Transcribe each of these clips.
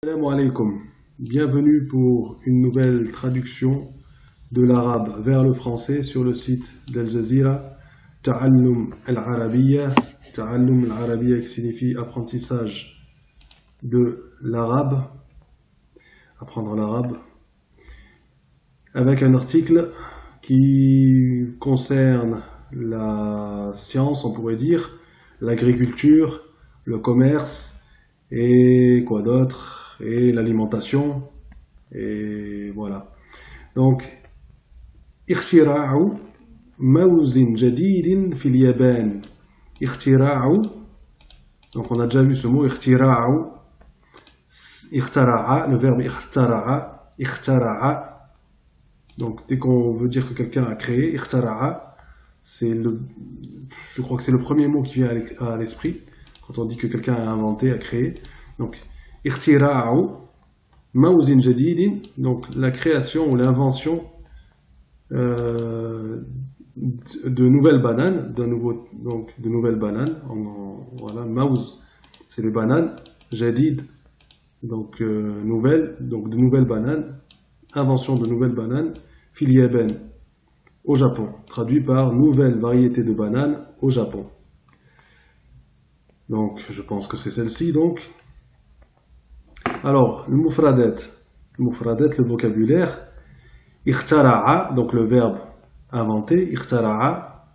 Assalamu alaikum. Bienvenue pour une nouvelle traduction de l'arabe vers le français sur le site d'Al Jazeera. Ta'allum al-Arabiyya. Ta'allum al-Arabiyya qui signifie apprentissage de l'arabe. Apprendre l'arabe. Avec un article qui concerne la science, on pourrait dire, l'agriculture, le commerce et quoi d'autre, et l'alimentation, et voilà. Donc, اختراع موز جديد في اليابان. اختراع, donc on a déjà vu ce mot اختراع, اخترع, le verbe اخترع, اخترع. Donc dès qu'on veut dire que quelqu'un a créé, اخترع, je crois que c'est le premier mot qui vient à l'esprit quand on dit que quelqu'un a inventé, a créé. Donc اختراع موز جديد, donc la création ou l'invention de nouvelles bananes, donc de nouvelles bananes. Voilà, mouz, c'est les bananes, jadid, donc nouvelles, donc de nouvelles bananes, invention de nouvelles bananes, fil Yaban, au Japon, traduit par nouvelle variété de bananes au Japon. Donc je pense que c'est celle-ci donc. Alors le mufradat, le vocabulaire. Ikhtara'a, donc le verbe inventer, ikhtara'a,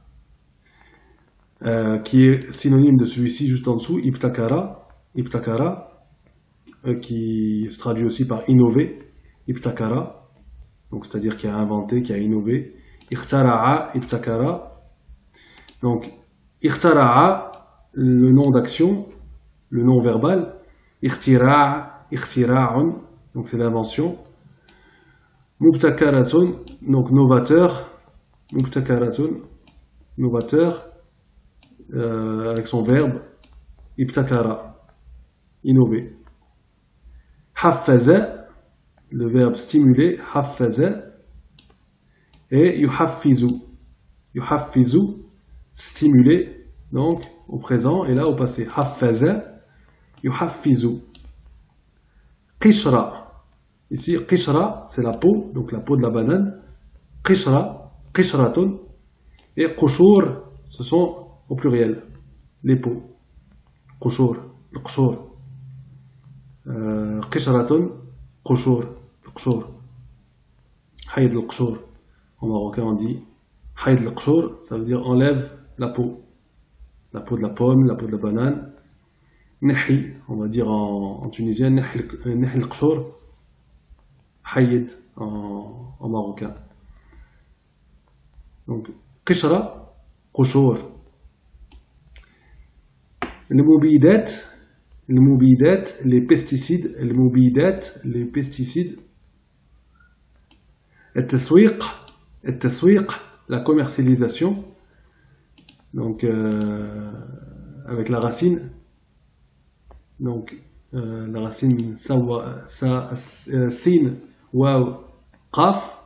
qui est synonyme de celui-ci juste en dessous, ibtakara, qui se traduit aussi par innover, ibtakara, donc c'est-à-dire qui a inventé, qui a innové, ikhtara'a, ibtakara. Donc ikhtara'a, le nom d'action, le nom verbal, ikhtira', ikhtira'un, donc c'est l'invention. Mubtakaratun, donc novateur, mubtakaratun, novateur, avec son verbe, ibtakara, innover. Haffaza, le verbe stimuler, haffaza, et yuhaffizu, stimuler, donc au présent, et là au passé, haffaza, yuhaffizu. Qishra. Ici, qishra, c'est la peau, donc la peau de la banane. Qishra, qishratun. Et qushur, ce sont au pluriel, les peaux. Qushur, le qshur. Qishratun, qushur, le qshur. Hayd le qshur. En marocain, on dit hayd le qshur, ça veut dire enlève la peau. La peau de la pomme, la peau de la banane. Nahi, on va dire en tunisien, nahi le qshur. Haïd en marocain. Donc, qishra, qushur. Le mubidat, les pesticides. Le mubidat, les pesticides. التسويق, la commercialisation. Donc, avec la racine. Donc, la racine sin. Waouh, qaf,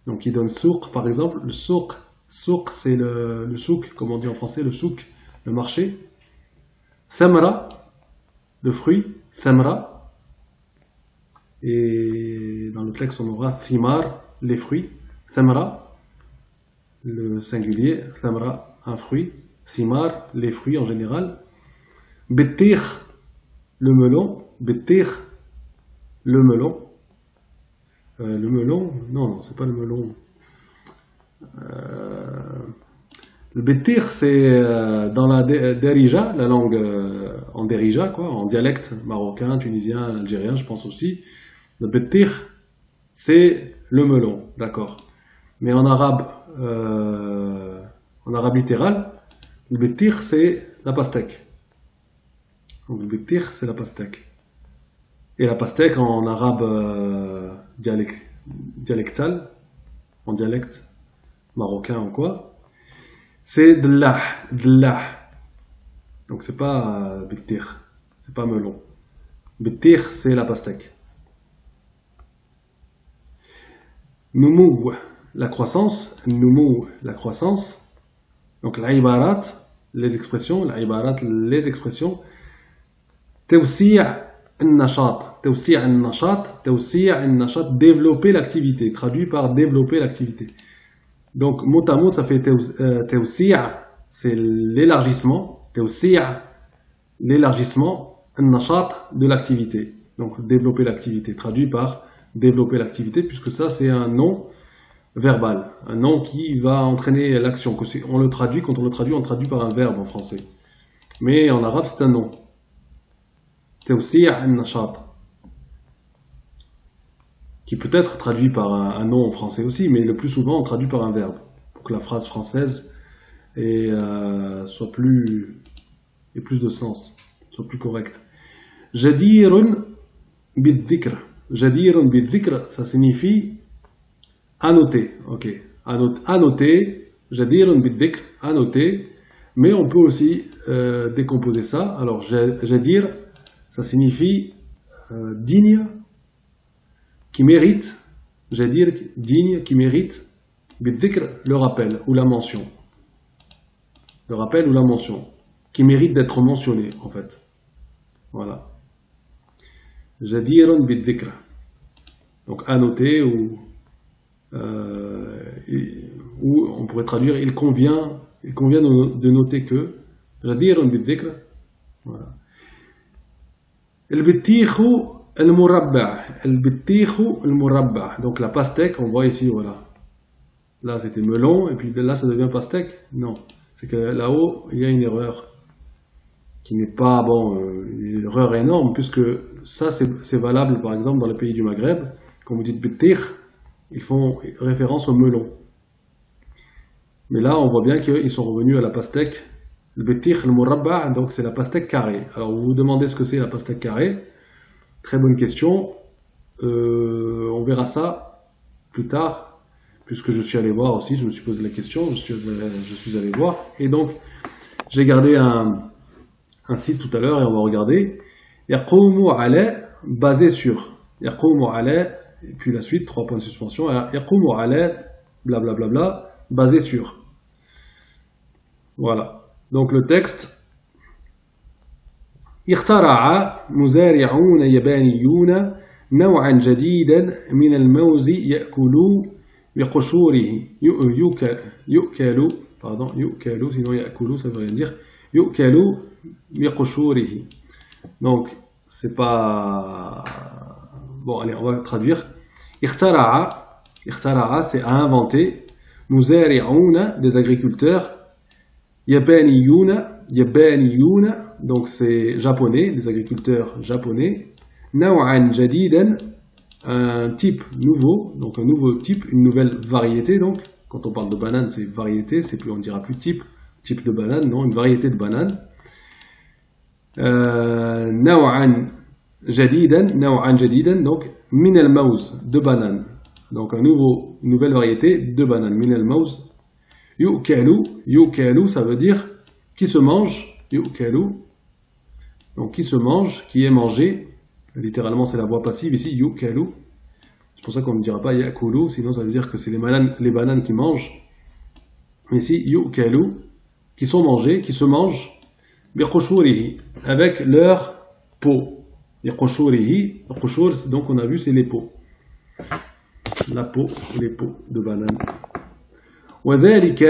donc il donne souk par exemple. Le souk c'est le souk, comme on dit en français, le souk, le marché. Thamra, le fruit, thamra. Et dans le texte on aura thimar, les fruits. Thamra, le singulier, thamra, un fruit. Thimar, les fruits en général. Bittir, le melon. Bittir, le melon. Le melon, non, c'est pas le melon. Le bettir, c'est dans la derija, la langue en derija, quoi, en dialecte marocain, tunisien, algérien, je pense aussi. Le bettir, c'est le melon, d'accord. Mais en arabe littéral, le bettir, c'est la pastèque. Donc le bettir, c'est la pastèque. Et la pastèque en arabe dialectal, en dialecte marocain ou quoi, c'est dlah. Donc c'est pas bittir, c'est pas melon. Bittir, c'est la pastèque. Noumou, la croissance. Noumou, la croissance. Donc l'aibarat, les expressions. L'aibarat, les expressions. Tawsi', النشاط توسيع النشاط développer l'activité traduit par développer l'activité. Donc mot à mot ça fait توسيع c'est l'élargissement توسيع l'élargissement النشاط de l'activité. Donc développer l'activité traduit par développer l'activité puisque ça c'est un nom verbal, un nom qui va entraîner l'action. Quand on le traduit par un verbe en français. Mais en arabe c'est un nom. توسيع النشاط qui peut être traduit par un nom en français aussi, mais le plus souvent on traduit par un verbe pour que la phrase française soit ait plus de sens, soit plus correcte. جدير بالذكر. جدير بالذكر, ça signifie à noter. Ok, à noter. جدير بالذكر, à noter. Mais on peut aussi décomposer ça. Alors جدير, ça signifie digne, qui mérite. جدير, digne, qui mérite. بالذكر, le rappel ou la mention. Le rappel ou la mention. Qui mérite d'être mentionné en fait. Voilà. جدير بالذكر. Donc à noter ou on pourrait traduire il convient de noter que جدير بالذكر. Voilà. البطيخ المربع. البطيخ المربع. Donc la pastèque, on voit ici, voilà. Là c'était melon et puis là ça devient pastèque. Non, c'est que là-haut il y a une erreur qui n'est pas une erreur énorme, puisque ça c'est valable par exemple dans les pays du Maghreb. Quand vous dites bittikh, ils font référence au melon. Mais là on voit bien qu'ils sont revenus à la pastèque. Le bittikh le murabba, donc c'est la pastèque carrée. Alors vous vous demandez ce que c'est la pastèque carrée. Très bonne question. On verra ça plus tard, puisque je suis allé voir aussi, je me suis posé la question, je suis allé voir. Et donc j'ai gardé un site tout à l'heure et on va regarder. Yaqumu ala, basé sur. Yaqumu ala, et puis la suite, 3 points de suspension. Yaqumu ala, blablabla, basé sur. Voilà. Donc le texte. اخترع مزارعون يابانيون نوعا جديدا من الموز يأكل بقشوره يؤكل sinon يأكل ça veut rien dire يؤكل بقشوره. Donc c'est pas bon, allez on va traduire. اخترع c'est à inventer. مزارعون, des agriculteurs. يابانيون donc c'est japonais, des agriculteurs japonais. نوعا جديدا, un type nouveau, donc un nouveau type, une nouvelle variété. Donc quand on parle de banane c'est variété, c'est plus, on dira plus type de banane, non, une variété de banane. نوعا جديدا donc من الموز, de banane, donc une nouvelle variété de banane. من الموز يؤكل ça veut dire qui se mange. يؤكل, donc qui se mange, qui est mangé. Littéralement c'est la voix passive ici, يؤكل. C'est pour ça qu'on ne dira pas يأكل, sinon ça veut dire que c'est les bananes qui mangent. Mais ici يؤكل, qui sont mangés, qui se mangent. بقشوره, avec leur peau. بقشوره, donc on a vu c'est les peaux. La peau, les peaux de banane. وذلك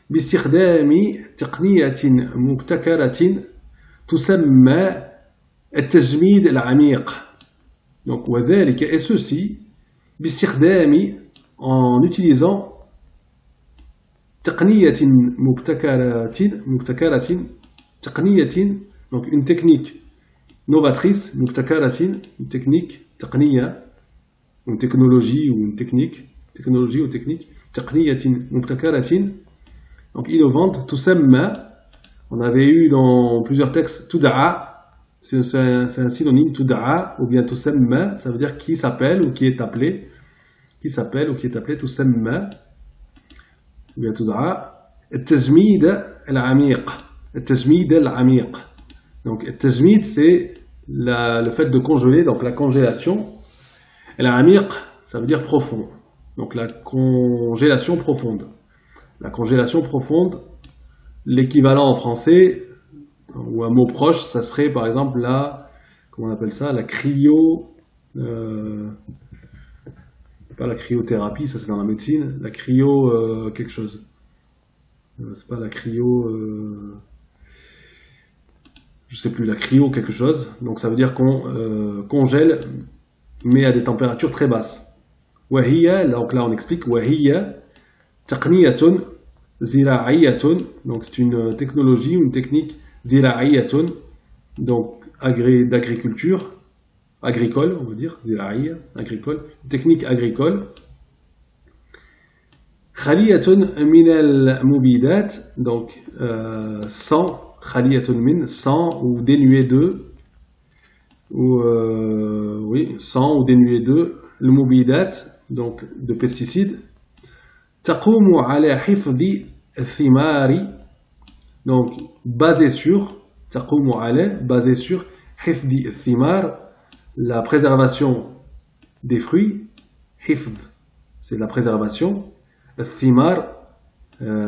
باستخدام تقنية مبتكرة تسمى التجميد العميق. Donc وذلك, et ceci باستخدام, en utilisant تقنية مبتكرة تقنية, donc une technique novatrice. مبتكرة, une technique, تقنية, une technologie ou une technique, technologie ou technique. تقنية مبتكرة, donc innovante. تسمى, on avait eu dans plusieurs textes تدعى, c'est un synonyme. تدعى ou bien تسمى, ça veut dire qui s'appelle ou qui est appelé. Qui s'appelle ou qui est appelé. تسمى ou bien تدعى. التجميد العميق. التجميد العميق. Donc التجميد c'est le fait de congeler, donc la congélation. العميق ça veut dire profond. Donc la congélation profonde. La congélation profonde, l'équivalent en français, ou un mot proche, ça serait par exemple la comment on appelle ça, la cryo, pas la cryothérapie, ça c'est dans la médecine, la cryo quelque chose. C'est pas la cryo, je sais plus, la cryo quelque chose. Donc ça veut dire qu'on congèle, mais à des températures très basses. Wahiya, donc là on explique, Wahiya, taqniyatun, zira'iyatun, donc c'est une technologie, une technique, zira'iyatun, donc d'agriculture, agricole, on va dire, zira'iyya, agricole, technique agricole. Khaliyatun min al-mubidat, donc sans, khaliyatun min, sans ou dénué de, ou oui, sans ou dénué de, le mubidat, donc de pesticides. Taqumu ala hifdi thimari, donc basé sur, taqumu ala, basé sur hifdi thimar, la préservation des fruits. Hifd, c'est la préservation. الثمار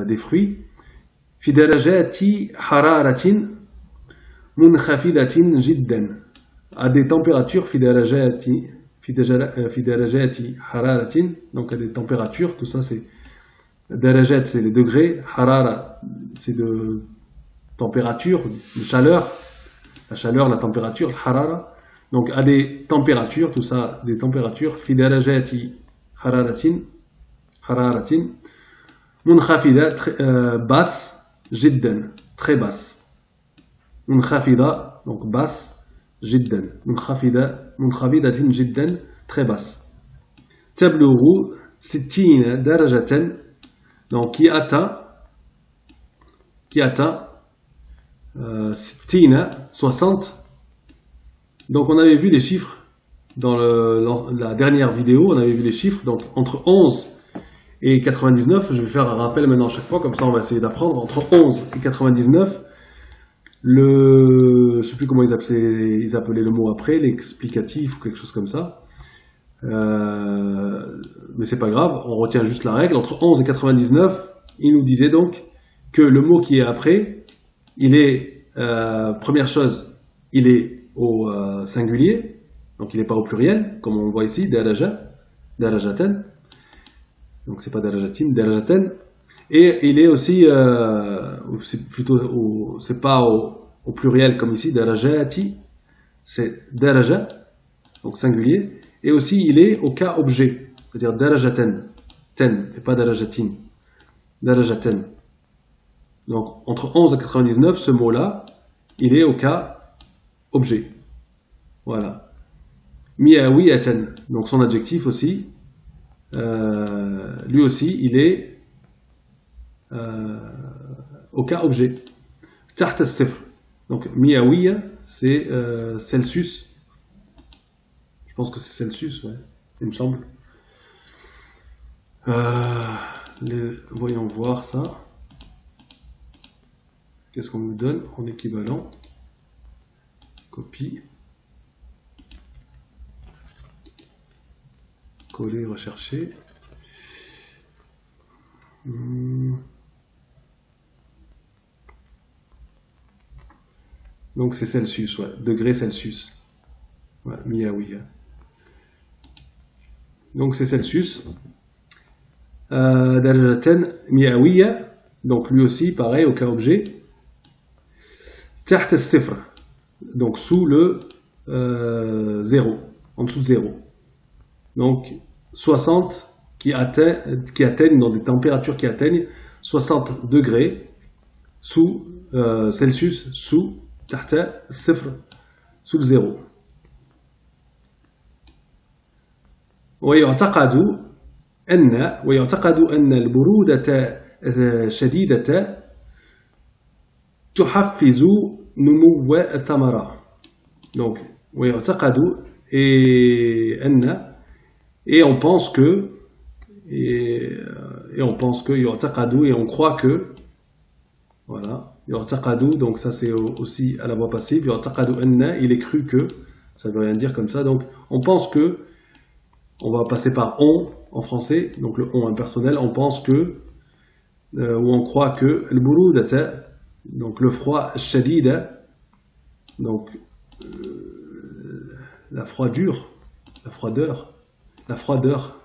des fruits في درجات حرارة منخفضة جدا à des températures في درجات حرارة, donc à des températures, tout ça c'est درجات c'est les degrés, حرارة c'est de température, de chaleur, la chaleur, la température, حرارة, donc à des températures, tout ça des températures في درجات حرارة منخفضة basse جدا, très basse. منخفضة donc basse, جدا منخفضة جدا, très basse. تبلغ 60 درجة, donc qui atteint 60. Donc on avait vu les chiffres dans la dernière vidéo, on avait vu les chiffres, donc entre 11 et 99, je vais faire un rappel maintenant à chaque fois, comme ça on va essayer d'apprendre. Entre 11 et 99, je sais plus comment ils appelaient le mot après, l'explicatif ou quelque chose comme ça. Mais c'est pas grave, on retient juste la règle. Entre 11 et 99, il nous disait donc que le mot qui est après, il est, première chose, il est au singulier, donc il n'est pas au pluriel, comme on le voit ici, darajatan. Donc c'est pas darajatin, darajaten. Et il est aussi, c'est plutôt, c'est pas au pluriel comme ici, darajati, c'est daraja, donc singulier. Et aussi il est au cas objet, c'est-à-dire darajaten, ten, et pas darajatin, darajaten. Donc entre 11 et 99, ce mot-là, il est au cas objet. Voilà. Miawiyaten, donc son adjectif aussi. Lui aussi il est au cas objet. تحت الصفر, donc miawiya c'est Celsius, je pense que c'est Celsius, ouais, il me semble. Voyons voir ça, qu'est-ce qu'on nous donne en équivalent. Copie, coller, rechercher. Donc c'est Celsius, ouais, degré Celsius. Ouais, miawiya. Donc c'est Celsius. Darajatan miawiya, donc lui aussi pareil au cas objet. تحت الصفر, donc sous le 0, en dessous de 0. Donc 60 qui atteignent dans des températures qui atteignent 60 degrés sous Celsius, sous تحت الصفر, sous le 0. ويعتقد أن البرودة شديدة تحفز نمو الثمرة. Donc ويعتقد et on pense que et on pense que يعتقد, et on croit que, voilà, يعتقد, donc ça c'est aussi à la voix passive. يعتقد أن, il est cru que, ça veut rien dire comme ça. Donc on pense que, on va passer par on en français, donc le on impersonnel. On pense que, ou on croit que البرودة, donc le froid, الشديدة, donc la froidure, la froideur, la froideur,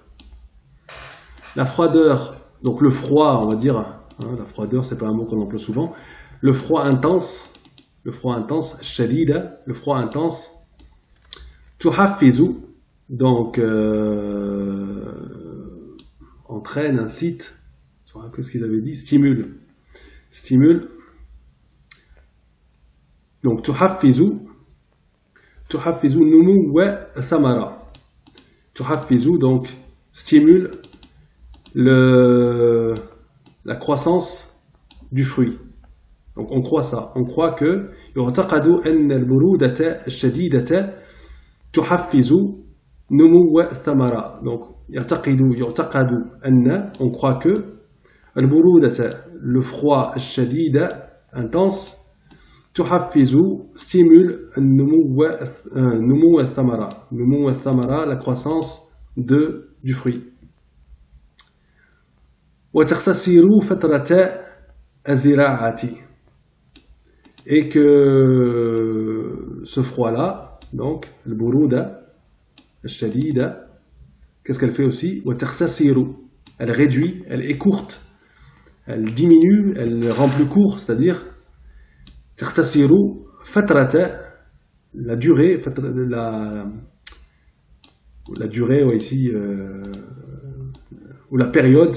la froideur, donc le froid, on va dire, hein, la froideur, c'est pas un mot qu'on emploie souvent, le froid intense, shadida, le froid intense, tuhaffizu, donc entraîne, incite, qu'est-ce qu'ils avaient dit, stimule, donc tuhaffizu numu wa thamara, tuhaffizu donc stimule la croissance du fruit. Donc on croit ça, on croit que يعتقد أن البرودة الشديدة تحفز نمو الثمرة. Donc يعتقد أن, on croit que البرودة, le froid الشديد intense, تحفز, stimule نمو الثمرة, la croissance du fruit. وتختصر فترة الزراعة, et que ce froid-là, donc le buruda, le shadida, qu'est-ce qu'elle fait aussi? Elle réduit, elle écourte, elle diminue, elle rend plus court, c'est-à-dire la durée, la durée ici, ou la période,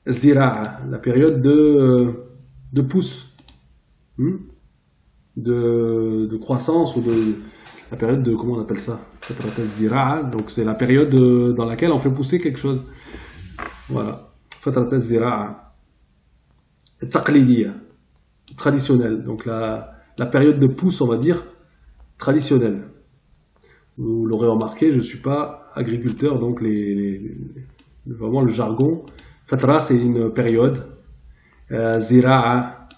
la période de pousse, de croissance, ou la période de, comment on appelle ça, donc c'est la période dans laquelle on fait pousser quelque chose. Voilà, traditionnelle, donc la période de pousse, on va dire, traditionnelle. Vous l'aurez remarqué, je ne suis pas agriculteur, donc vraiment le jargon. Fatra, c'est une période. Zira'a,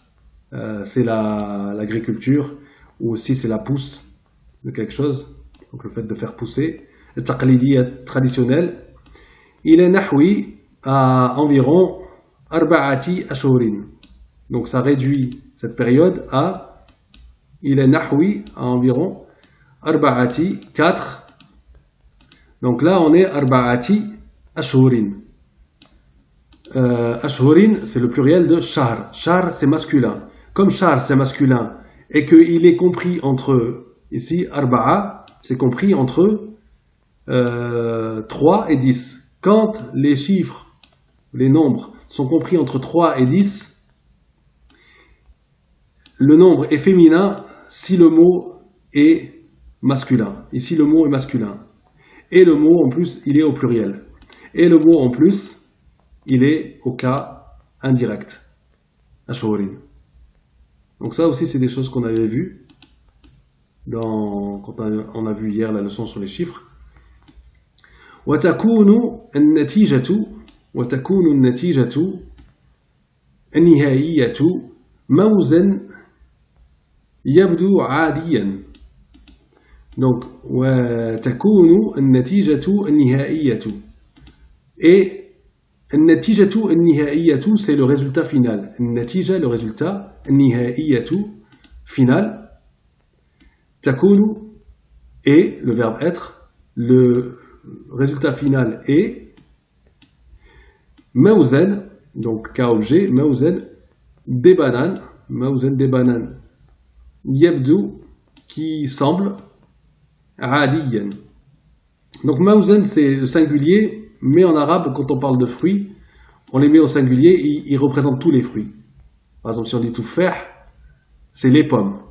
c'est l'agriculture, ou aussi c'est la pousse de quelque chose, donc le fait de faire pousser. Le taqlidi traditionnel, il est nahwi à environ arba'ati ashurin. Donc ça réduit cette période à, il est nahwi à environ arba'ati 4. Donc là on est arba'ati ashurin. Ashhurin, c'est le pluriel de shahr. Shahr, c'est masculin. Comme shahr, c'est masculin, et qu'il est compris entre, ici, arba'a, c'est compris entre 3 et 10. Quand les chiffres, les nombres, sont compris entre 3 et 10, le nombre est féminin si le mot est masculin. Ici, le mot est masculin. Et le mot, en plus, il est au pluriel. Et le mot, en plus, il est au cas indirect. Ashhurin. Donc ça aussi, c'est des choses qu'on avait vues quand on a vu hier la leçon sur les chiffres. وتكون النتيجة النهائية موزا يبدو عاديا. Donc وتكون النتيجة النهائية, et النتيجة النهائية, c'est le résultat final. النتيجة, le résultat, النهائية, final. تكون, et, le verbe être, le résultat final est موزن, donc cas objet, موزن des bananes, يبدو, qui semble, عاديا. Donc موزن, c'est le singulier, mais en arabe, quand on parle de fruits, on les met au singulier, ils représentent tous les fruits. Par exemple, si on dit tufah, c'est les pommes.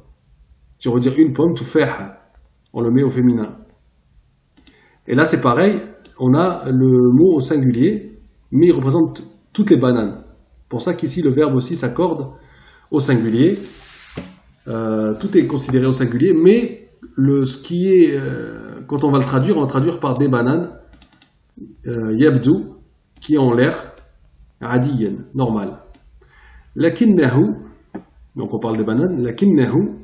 Si on veut dire une pomme, tufah, on le met au féminin. Et là, c'est pareil, on a le mot au singulier, mais il représente toutes les bananes. Pour ça qu'ici, le verbe aussi s'accorde au singulier. Tout est considéré au singulier, mais ce qui est, quand on va le traduire, on va traduire par des bananes. Yabdu, qui ont l'air adiyan, normal. Lakinnahu, donc on parle de bananes, lakinnahu,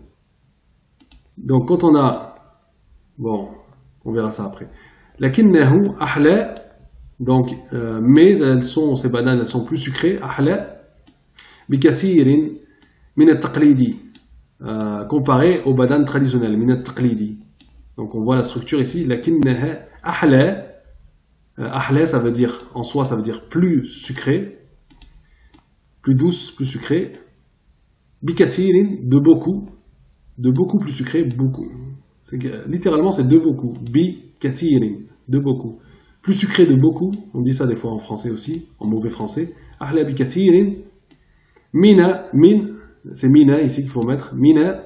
donc quand on a, bon, on verra ça après. Lakinnahu ahla, donc, mais ces bananes, elles sont plus sucrées, ahla, bikathirin min at-taqlidi, comparé aux bananes traditionnelles, min at-taqlidi. Donc on voit la structure ici. Lakinnaha ahla. Ahla, ça veut dire, en soi, ça veut dire plus sucré, plus douce, plus sucré. Bikathirin, de beaucoup plus sucré, beaucoup. Littéralement, c'est de beaucoup. Bikathirin, de beaucoup. Plus sucré de beaucoup, on dit ça des fois en français aussi, en mauvais français. Ahla bikathirin. Mina, c'est mina ici qu'il faut mettre. Mina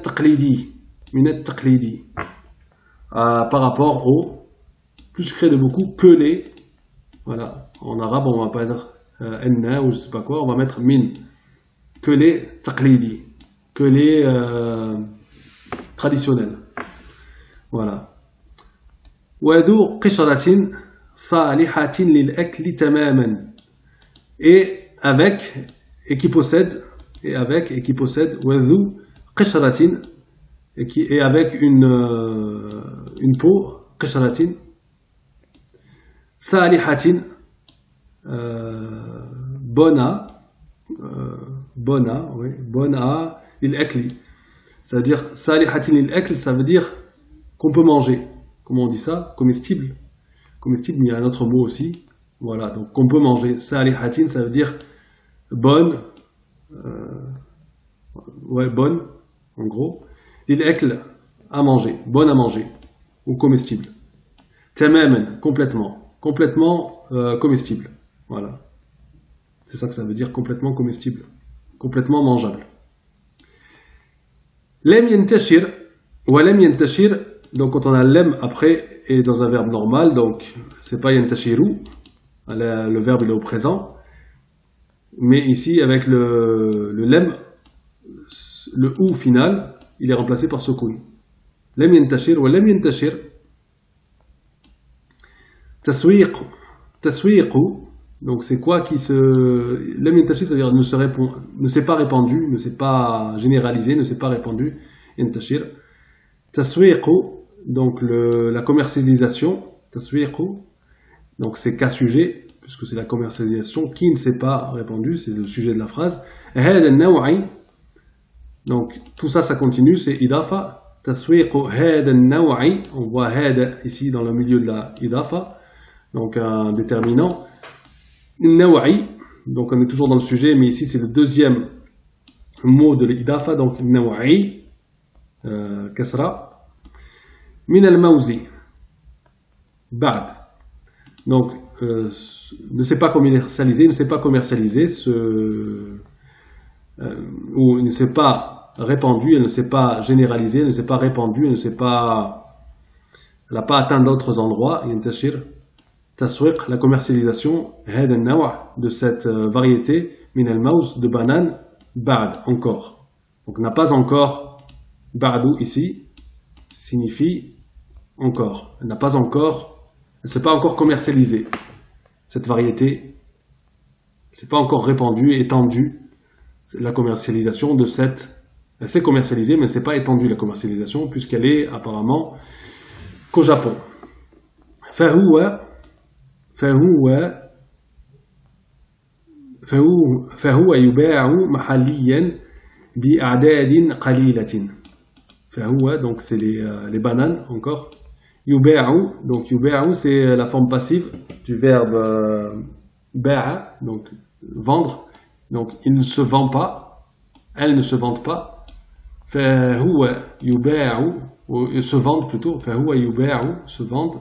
taqlidi. Par rapport au plus sucré de beaucoup que les. Voilà, en arabe on va pas dire enna ou je sais pas quoi, on va mettre min. Que les taqlidi, que les traditionnels. Voilà. وذو قشرة صالحة للأكل تماما. Et qui possède وذو قشرة et avec une peau قشرة صالحة bonne à l'akli. Ça veut dire salihatin l'akl, ça veut dire qu'on peut manger. Comment on dit ça? Comestible. Comestible, mais il y a un autre mot aussi. Voilà, donc qu'on peut manger. Salihatin, ça veut dire bonne. Bonne, en gros. L'akl, à manger. Bonne à manger. Ou comestible. Tamaman, complètement. Complètement comestible. Voilà. C'est ça que ça veut dire, complètement comestible. Complètement mangeable. Lem yantashir, wa lem yantashir, donc quand on a lem après et dans un verbe normal, donc c'est pas yantashiru, le verbe il est au présent, mais ici avec le lem, le ou final, il est remplacé par sukun. Lem yantashir wa lem yantashir. Taswiqu, donc c'est quoi qui se. Lam yantashir, c'est-à-dire ne s'est pas répandu, ne s'est pas généralisé, ne s'est pas répandu. Yantashir. Taswiqu, donc la commercialisation. Taswiqu, donc c'est cas sujet, puisque c'est la commercialisation qui ne s'est pas répandue, c'est le sujet de la phrase. Hada an-naw'i, donc tout ça, ça continue, c'est idafa. Taswiqu hada an-naw'i, on voit hada ici dans le milieu de la idafa, donc un déterminant. Naw'i, donc on est toujours dans le sujet, mais ici c'est le deuxième mot de l'idafa, donc naw'i, kasra. Min al-mawzi, ba'd. Donc ne s'est pas commercialisé, ou ne s'est pas répandu, elle ne s'est pas généralisée, elle ne s'est pas répandue, elle n'a pas atteint d'autres endroits. Yantashir. Taswiq, la commercialisation, هذا النوع, de cette variété, min al-mawz, de banane, ba'd, encore. Donc n'a pas encore, ba'du ici, signifie encore. Elle n'a pas encore, elle ne s'est pas encore commercialisée. Cette variété, c'est pas encore répandue, étendue, la commercialisation de cette. Elle s'est commercialisée, mais c'est pas étendue la commercialisation, puisqu'elle est apparemment qu'au Japon. فهو يباع محليا بأعداد قليلة. فهو, donc c'est les bananes encore. يباع, donc يباع c'est la forme passive du verbe ba'a, donc vendre. Donc il ne se vend pas, elles ne se vendent pas. فهو يباع, ou se vendent plutôt. فهو يباع, se vendent.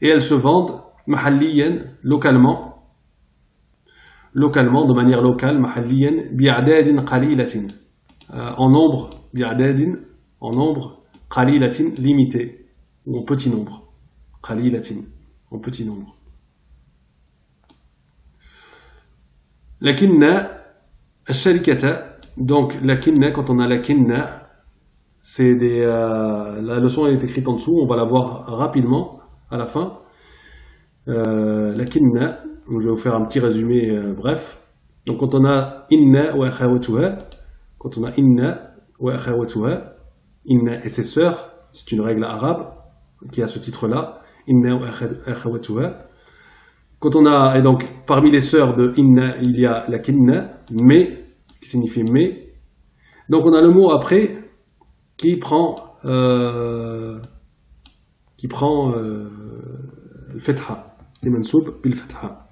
Et elles se vendent محليا, localement, de manière locale, محليا بأعداد قليلة, en nombre, بأعداد, en nombre, قليلة, limité, ou en petit nombre, قليلة, en petit nombre. لكن الشركة, donc لكن, quand on a لكن, c'est la leçon est écrite en dessous, on va la voir rapidement à la fin. Lakinna, je vais vous faire un petit résumé bref. Donc quand on a inna wa akhawatuha, inna et ses sœurs, c'est une règle arabe qui a ce titre-là, inna wa akhawatuha. Quand on a, et donc parmi les sœurs de inna, il y a lakinna, mais, qui signifie mais. Donc on a le mot après qui prend le fatha, qui est mansoub bil fatha.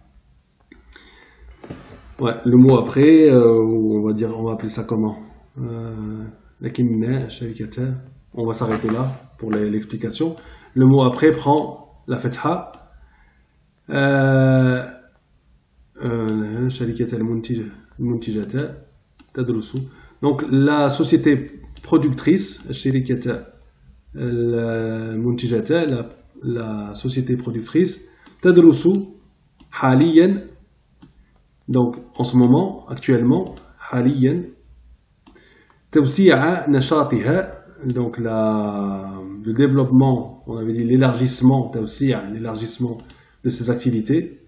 Ouais, le mot après, on va appeler ça comment? Lakinna sharikata. On va s'arrêter là pour l'explication. Le mot après prend la fatha. Sharikata al-muntijata tadrusu. Donc la société productrice, sharikata al-muntijata, la société productrice, tadrusu haliyan. Donc en ce moment, actuellement, haliyan, tawsi'a nashatiha, donc le développement, on avait dit l'élargissement, tawsi'a, l'élargissement de ses activités,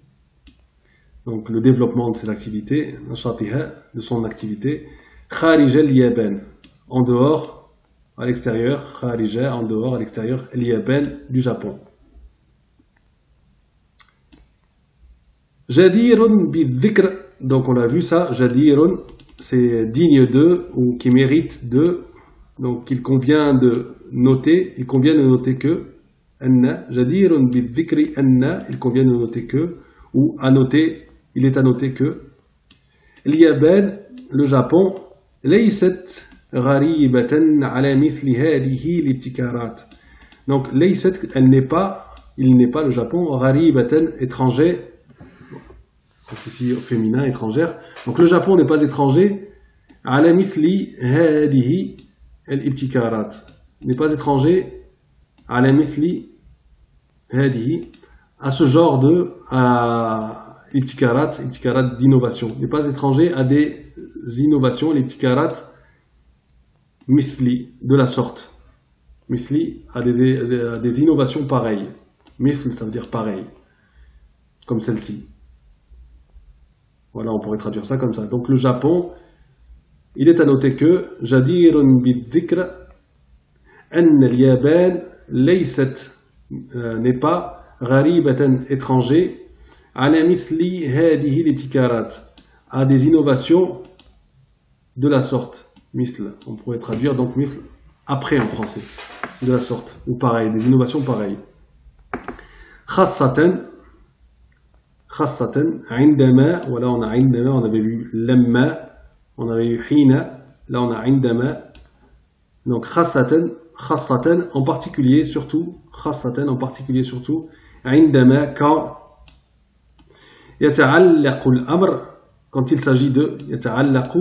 donc le développement de ses activités, nashatiha, de son activité, kharija al-Yaban, en dehors, à l'extérieur, kharija, en dehors, à l'extérieur, al-Yaban, du Japon. Jadirun bidhikr, donc on a vu ça, jadirun, c'est digne de, ou qui mérite de, donc il convient de noter que, anna, jadirun bidhikri anna, il convient de noter que, ou à noter, il est à noter que, l'Yaban, le Japon, laysat gharibatan ala mithli hadihi l'ibtikarat. Donc laysat, il n'est pas le Japon, gharibatan, étranger. Donc ici au féminin, étrangère. Donc le Japon n'est pas étranger. Ala mithli hadihi al-ibtikarat. N'est pas étranger. Ala mithli hadihi. À ce genre de ibtikarat d'innovation. N'est pas étranger à des innovations, l'ibtikarat mithli, de la sorte. Mithli à des innovations pareilles. Mithl, ça veut dire pareil. Comme celle-ci. Voilà, on pourrait traduire ça comme ça. Donc le Japon, il est à noter que Jadirun bidhikr an al-Yaban laysat, n'est pas gharibatan, étranger, ala mithli hadihi l'ibtikarat, à des innovations de la sorte. Mithl, on pourrait traduire donc mithl après en français, de la sorte, ou pareil, des innovations pareilles. Khassatan, خاصة عندما, voilà on a عندما, on avait vu لما, on avait eu حين, là on a عندما, donc خاصة en particulier surtout, خاصة en particulier surtout, عندما, quand يتعلق الأمر, quand il s'agit de يتعلق,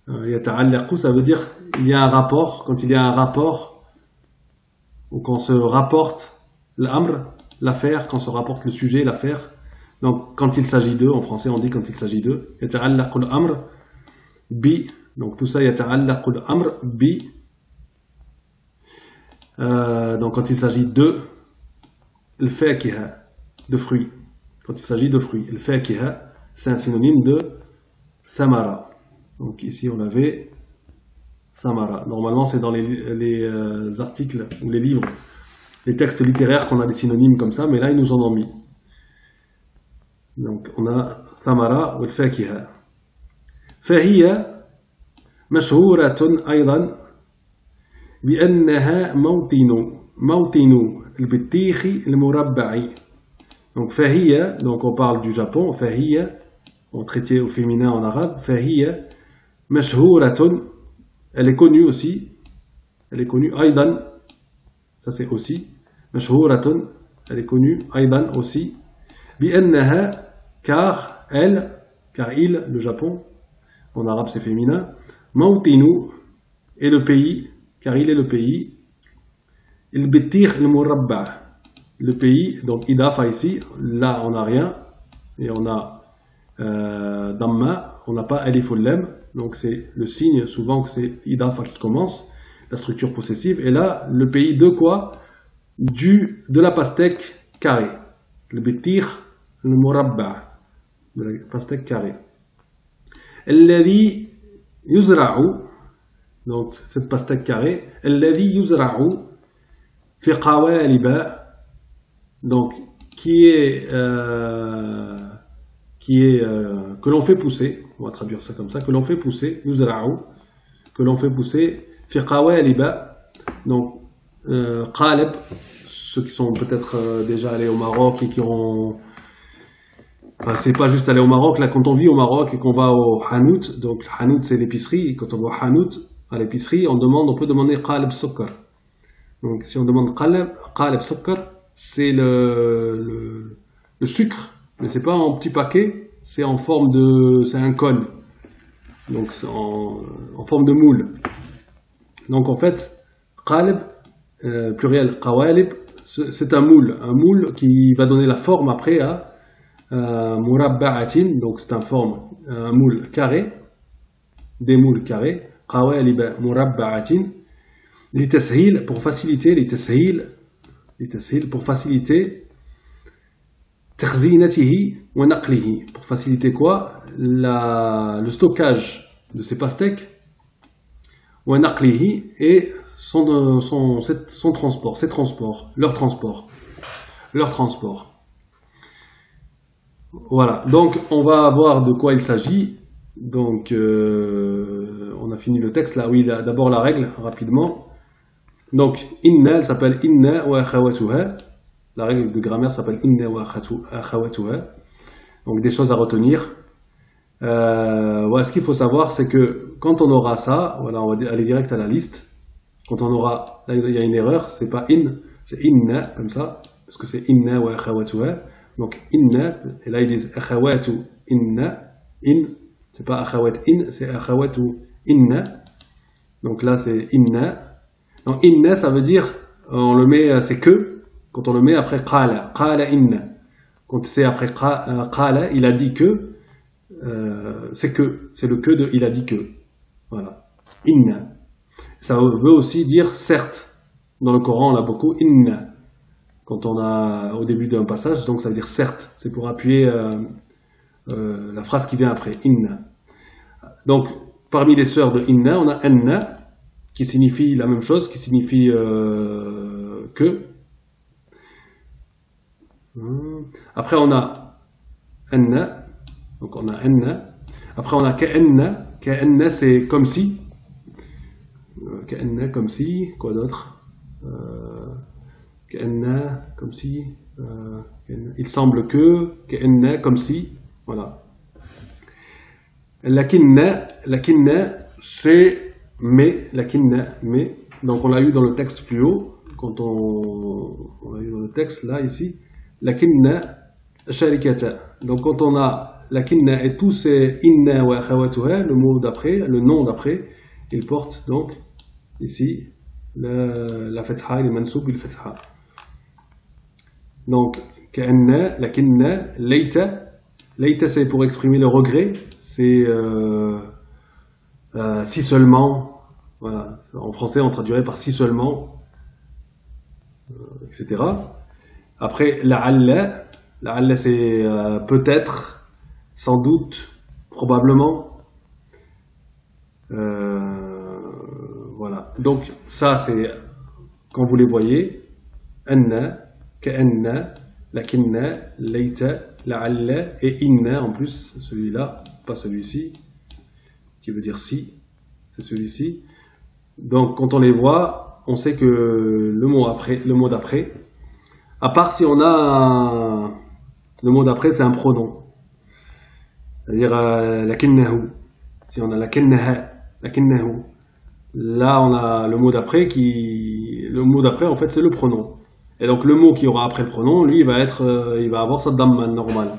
يتعلق, ça veut dire il y a un rapport, quand il y a un rapport, ou quand on se rapporte l'amr, l'affaire, quand se rapporte le sujet, l'affaire. Donc, quand il s'agit d'eux, en français, on dit quand il s'agit d'eux. Yata'allaqu al-amr bi. Donc, tout ça, yata'allaqu al-amr bi. Donc, quand il s'agit de al-fakiha, de fruits. Quand il s'agit de fruits. Al-fakiha, c'est un synonyme de thamara. Donc, ici, on avait thamara. Normalement, c'est dans les articles ou les livres, les textes littéraires qu'on a des synonymes comme ça, mais là ils nous en ont mis. Donc on a thamara ou al-fakiha. فهي مشهورة أيضا بأنها موطن البطيخ المربع. Donc فهي, donc on parle du Japon, فهي, on traitait au féminin en arabe, فهي مشهورة, elle est connue aussi, elle est connue أيضا, ça c'est aussi. مشهورة, elle est connue, أيضا aussi, بأنها, car il, le Japon, en arabe c'est féminin, موطن est le pays, car il est le pays, البطيخ المربع, le pays, donc idafa ici, là on n'a rien, et on a damma, on n'a pas alif ou lam, donc c'est le signe souvent que c'est idafa qui commence, la structure possessive, et là le pays de quoi? De la pastèque carrée, le bitir, le murabba, de la pastèque carrée. الذي يزرع, donc cette pastèque carrée, الذي يزرع في قوالب, donc qui est que l'on fait pousser, on va traduire ça comme ça, que l'on fait pousser, يزرع, que l'on fait pousser fi qawaliba. Donc qalib, ceux qui sont peut-être déjà allés au Maroc et qui ont... Enfin, c'est pas juste aller au Maroc, là quand on vit au Maroc et qu'on va au hanout, donc le hanout c'est l'épicerie, et quand on va au hanout, à l'épicerie, on peut demander qalib sukkar. Donc si on demande qalib sukkar, c'est le sucre, mais c'est pas en petit paquet, c'est en forme de... c'est un cône, donc c'est en forme de moule. Donc en fait, qalib, pluriel qawalib, c'est un moule qui va donner la forme après à murabba'atin, donc c'est un moule carré, des moules carrés, qawalib murabba'atin, litashil, pour faciliter, pour faciliter, takhzinatihi wa naqlihi, pour faciliter quoi? Le stockage de ces pastèques, wa naqlihi, et son transport, leur transport. Voilà, donc on va voir de quoi il s'agit. Donc on a fini le texte là. Oui, d'abord la règle rapidement. Donc inna, elle s'appelle inna wa akhawatuha. La règle de grammaire s'appelle inna wa akhawatuha. Donc des choses à retenir. Voilà, ce qu'il faut savoir, c'est que quand on aura ça, voilà, on va aller direct à la liste. Quand on aura, là il y a une erreur, c'est pas in, c'est inna comme ça, parce que c'est inna wa akhawatuha. Donc inna, et là ils disent akhawatu inna, in, c'est pas akhawat in, c'est akhawatu inna. Donc là c'est inna. Donc inna, ça veut dire, on le met, c'est que, quand on le met après qala inna. Quand c'est après qala, il a dit que, c'est le que de il a dit que. Voilà. Inna. Ça veut aussi dire certes. Dans le Coran, on l'a beaucoup inna. Quand on a au début d'un passage, donc ça veut dire certes. C'est pour appuyer la phrase qui vient après. Inna. Donc, parmi les sœurs de inna, on a anna, qui signifie la même chose, qui signifie que. Après, on a anna. Donc, on a anna. Après, on a ka'anna. Ka'anna, c'est comme si. Ka'anna, comme si. Quoi d'autre? Ka'anna, comme si. Il semble que. Ka'anna, comme si. Voilà. Lakinna, c'est mais. Lakinna, mais. Donc, on l'a eu dans le texte plus haut. Quand on l'a eu dans le texte, là, ici. Lakinna sharikata. Donc, quand on a lakinna et tous ces inna wa akhawatuha, le mot d'après, le nom d'après, il porte donc ici la fatha, il est mansoub bil fatha. Donc ka'anna, lakinna, layta. Layta, c'est pour exprimer le regret, c'est si seulement, voilà. En français on traduirait par si seulement, etc. Après la'alla, c'est peut-être, sans doute, probablement. Voilà. Donc ça c'est quand vous les voyez, anna, ka'anna, lakinna, layta, la'alla et inna en plus, celui-là, pas celui-ci, qui veut dire si, c'est celui-ci. Donc quand on les voit, on sait que le mot d'après, à part si on a le mot d'après, c'est un pronom. C'est-à-dire lakinnahu. Si on a lakinnahu. Là, on a le mot d'après le mot d'après, en fait, c'est le pronom. Et donc, le mot qui aura après le pronom, lui, il va avoir sa damma normale.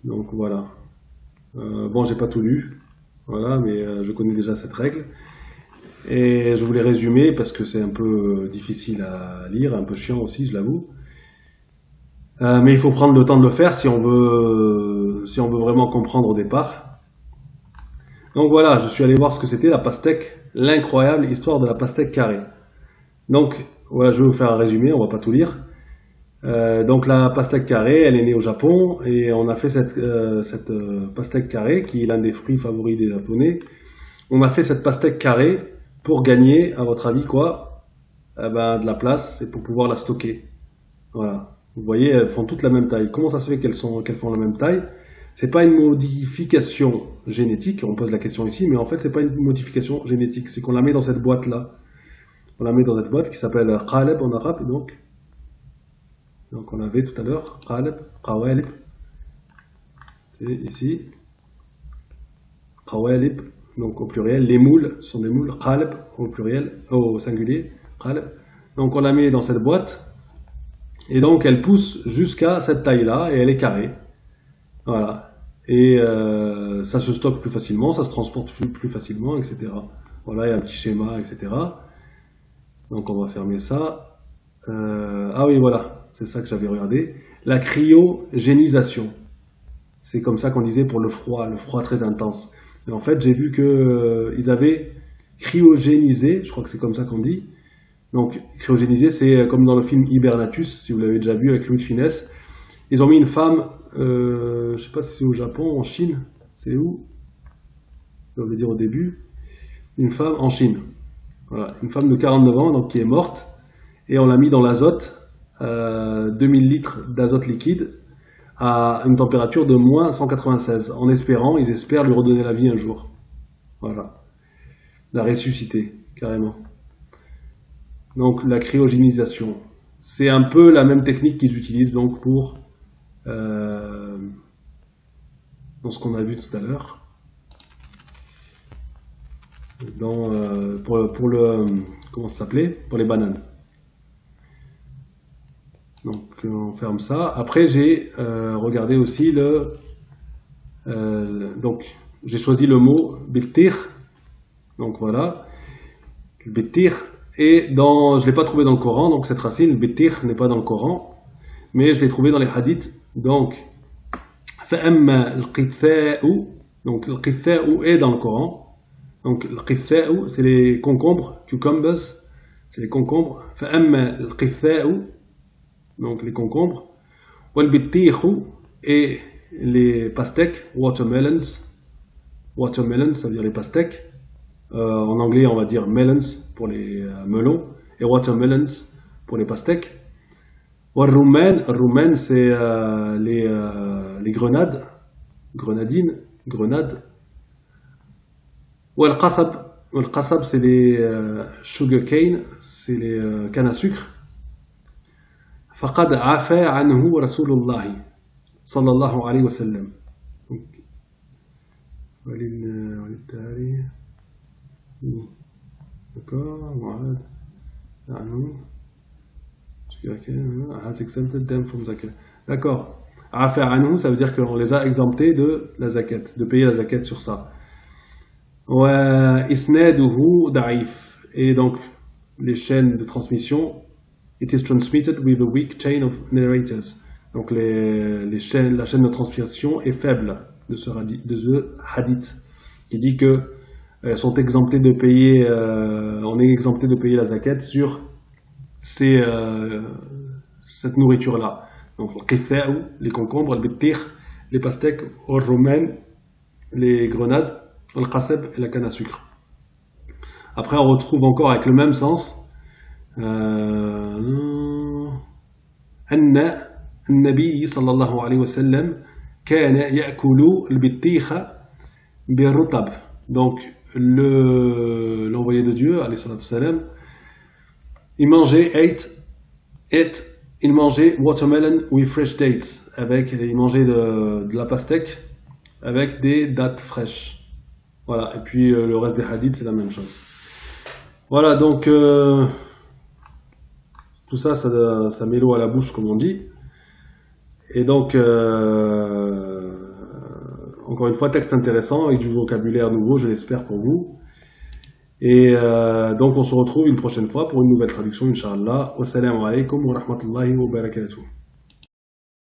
Donc, voilà. Bon, j'ai pas tout lu. Voilà, mais je connais déjà cette règle. Et je voulais résumer parce que c'est un peu difficile à lire, un peu chiant aussi, je l'avoue. Mais il faut prendre le temps de le faire si on veut vraiment comprendre au départ. Donc voilà, je suis allé voir ce que c'était la pastèque, l'incroyable histoire de la pastèque carrée. Donc voilà, je vais vous faire un résumé, on va pas tout lire. Donc la pastèque carrée, elle est née au Japon et on a fait cette pastèque carrée qui est l'un des fruits favoris des Japonais. On a fait cette pastèque carrée pour gagner, à votre avis quoi? De la place et pour pouvoir la stocker. Voilà. Vous voyez, elles font toutes la même taille. Comment ça se fait qu'elles font la même taille? C'est pas une modification génétique, on pose la question ici, mais en fait, c'est pas une modification génétique, c'est qu'on la met dans cette boîte-là. On la met dans cette boîte qui s'appelle qalb en arabe, donc on avait tout à l'heure, qalb, qawalib, c'est ici, qawalib, donc au pluriel, les moules sont des moules, qalb au pluriel, au singulier, qalb. Donc on la met dans cette boîte, et donc elle pousse jusqu'à cette taille-là, et elle est carrée. Voilà. Et ça se stocke plus facilement, ça se transporte plus facilement, etc. Voilà, il y a un petit schéma, etc. Donc on va fermer ça. Ah oui, voilà, c'est ça que j'avais regardé. La cryogénisation. C'est comme ça qu'on disait pour le froid très intense. Mais en fait, j'ai vu qu'ils avaient cryogénisé, je crois que c'est comme ça qu'on dit. Donc cryogénisé, c'est comme dans le film Hibernatus, si vous l'avez déjà vu avec Louis de Funès. Ils ont mis une femme, je ne sais pas si c'est au Japon, en Chine, c'est où? Je vais le dire au début. Une femme en Chine. Voilà, une femme de 49 ans, donc qui est morte, et on l'a mis dans l'azote, 2000 litres d'azote liquide, à une température de moins 196, en espérant, ils espèrent lui redonner la vie un jour. Voilà. La ressusciter, carrément. Donc la cryogénisation. C'est un peu la même technique qu'ils utilisent donc pour dans ce qu'on a vu tout à l'heure. Pour le comment ça s'appelait, pour les bananes. Donc on ferme ça. Après j'ai regardé aussi donc j'ai choisi le mot bittir. Donc voilà, bittir. Et je l'ai pas trouvé dans le Coran, donc cette racine bittir n'est pas dans le Coran, mais je l'ai trouvé dans les hadiths. Donc فأما القثاء, donc le qitha'u est dans le Coran. Donc, le qitha'u, c'est les concombres, cucumbers, c'est les concombres. فأما القثاء, donc les concombres. والبطيخ, et les pastèques, watermelons. Watermelons, ça veut dire les pastèques. En anglais, on va dire melons pour les melons, et watermelons pour les pastèques. والرومان, c'est les grenades, grenades. والقصب, c'est les sugar cane, c'est les cannes à sucre. فقد عفى عنه رسول الله صلى الله عليه وسلم. D'accord, معاذ عنه has exempted them from zakat. D'accord. عفى عنه, ça veut dire qu'on les a exemptés de la zakat, de payer la zakat sur ça. وإسناده ضعيف, et donc les chaînes de transmission, it is transmitted with a weak chain of narrators. Donc la chaîne de transmission est faible de ce hadith qui dit que sont exemptés de payer, on est exempté de payer la zakat sur cette nourriture-là. Donc le qitha'u, les concombres, le bittir, les pastèques, le rouman, les grenades, le qasab et la canne à sucre. Après, on retrouve encore avec le même sens أن النبي صلى الله عليه وسلم كان يأكل البطيخ بالرطب. Donc l'envoyé de Dieu, alayhi salatu wassalam, il mangeait watermelon with fresh dates, il mangeait de la pastèque avec des dattes fraîches. Voilà, et puis le reste des hadiths, c'est la même chose. Voilà, donc tout ça, ça met l'eau à la bouche, comme on dit. Et donc, encore une fois, texte intéressant, avec du vocabulaire nouveau, je l'espère pour vous. Et donc, on se retrouve une prochaine fois pour une nouvelle traduction, Inch'Allah. Wassalamu alaikum wa rahmatullahi wa barakatuh.